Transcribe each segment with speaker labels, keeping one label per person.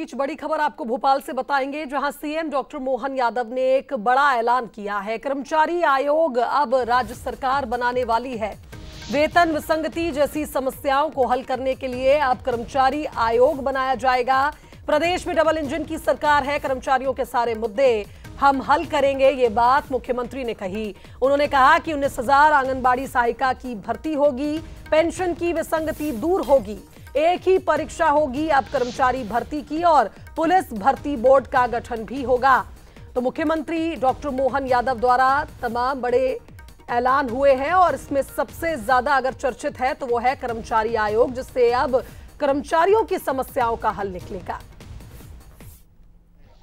Speaker 1: बीच बड़ी खबर आपको भोपाल से बताएंगे, जहां सीएम डॉक्टर मोहन यादव ने एक बड़ा ऐलान किया है। कर्मचारी आयोग अब राज्य सरकार बनाने वाली है। वेतन विसंगति जैसी समस्याओं को हल करने के लिए अब कर्मचारी आयोग बनाया जाएगा। प्रदेश में डबल इंजन की सरकार है, कर्मचारियों के सारे मुद्दे हम हल करेंगे, ये बात मुख्यमंत्री ने कही। उन्होंने कहा कि 19,000 आंगनबाड़ी सहायिका की भर्ती होगी, पेंशन की विसंगति दूर होगी, एक ही परीक्षा होगी अब कर्मचारी भर्ती की, और पुलिस भर्ती बोर्ड का गठन भी होगा। तो मुख्यमंत्री डॉक्टर मोहन यादव द्वारा तमाम बड़े ऐलान हुए हैं, और इसमें सबसे ज्यादा अगर चर्चित है तो वो है कर्मचारी आयोग, जिससे अब कर्मचारियों की समस्याओं का हल निकलेगा।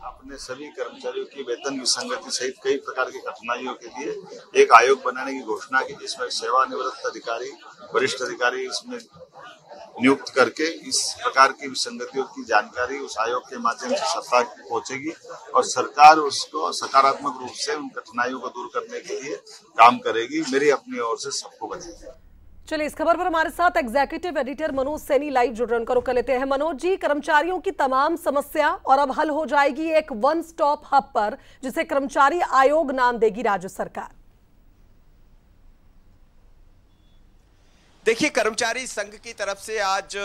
Speaker 2: अपने सभी कर्मचारियों की वेतन विसंगति सहित कई प्रकार की कठिनाइयों के लिए एक आयोग बनाने की घोषणा की, जिसमें सेवानिवृत्त अधिकारी, वरिष्ठ अधिकारी इसमें नियुक्त करके इस प्रकार की विसंगतियों की जानकारी उस आयोग के माध्यम से सरकार को पहुंचेगी और सरकार उसको सकारात्मक रूप से उन कठिनाइयों को दूर करने के लिए काम करेगी। मेरी अपनी ओर से सबको बधाई।
Speaker 1: चलिए, इस खबर पर हमारे साथ executive editor Manoj Saini live जुड़ रहे हैं, उनको कर लेते हैं। मनोज जी, कर्मचारियों की तमाम समस्या और अब हल हो जाएगी एक वन स्टॉप हब पर, जिसे कर्मचारी आयोग नाम देगी राज्य सरकार।
Speaker 3: देखिए, कर्मचारी संघ की तरफ से आज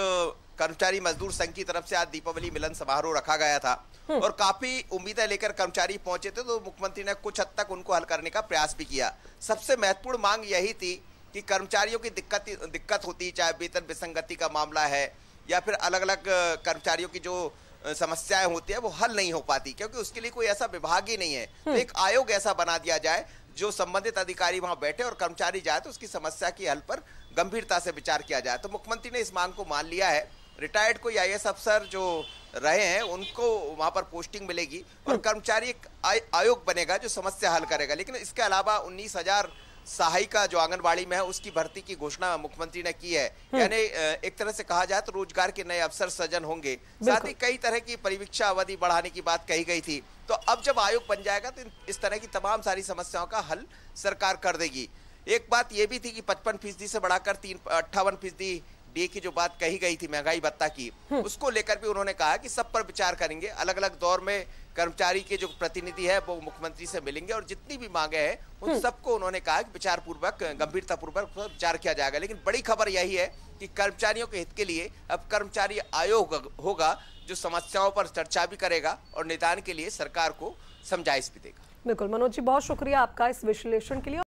Speaker 3: कर्मचारी मजदूर संघ की तरफ से आज दीपावली मिलन समारोह रखा गया था और काफी उम्मीदें लेकर कर्मचारी पहुंचे थे। तो मुख्यमंत्री ने कुछ हद तक उनको हल करने का प्रयास भी किया। सबसे महत्वपूर्ण मांग यही थी कि कर्मचारियों की दिक्कत होती, चाहे वेतन विसंगति का मामला है या फिर अलग अलग कर्मचारियों की जो समस्याएं होती है वो हल नहीं हो पाती, क्योंकि उसके लिए कोई ऐसा विभाग ही नहीं है। तो एक आयोग ऐसा बना दिया जाए जो संबंधित अधिकारी वहां बैठे और कर्मचारी जाए तो उसकी समस्या की हल पर गंभीरता से विचार किया जाए। तो मुख्यमंत्री ने इस मांग को मान लिया है। रिटायर्ड कोई आईएएस अफसर जो रहे हैं उनको वहां पर पोस्टिंग मिलेगी और कर्मचारी एक आयोग बनेगा जो समस्या हल करेगा। लेकिन इसके अलावा 19,000 सहायिका जो आंगनबाड़ी में है उसकी भर्ती की घोषणा मुख्यमंत्री ने की है। यानी एक तरह से कहा जाए तो रोजगार के नए अवसर सृजन होंगे। साथ ही कई तरह की परिवीक्षा अवधि बढ़ाने की बात कही गई थी। तो अब जब आयोग बन जाएगा तो इस तरह की तमाम सारी समस्याओं का हल सरकार कर देगी। एक बात यह भी थी कि 55% से बढ़ाकर 58% डी की जो बात कही गई थी महंगाई भत्ता की, उसको लेकर भी उन्होंने कहा कि सब पर विचार करेंगे। अलग अलग दौर में कर्मचारी के जो प्रतिनिधि है वो मुख्यमंत्री से मिलेंगे और जितनी भी मांगे हैं उन सबको उन्होंने कहा कि विचार पूर्वक, गंभीरता पूर्वक विचार किया जाएगा। लेकिन बड़ी खबर यही है कि कर्मचारियों के हित के लिए अब कर्मचारी आयोग होगा जो समस्याओं पर चर्चा भी करेगा और निदान के लिए सरकार को समझाइश भी देगा।
Speaker 1: बिल्कुल मनोज जी, बहुत शुक्रिया आपका इस विश्लेषण के लिए।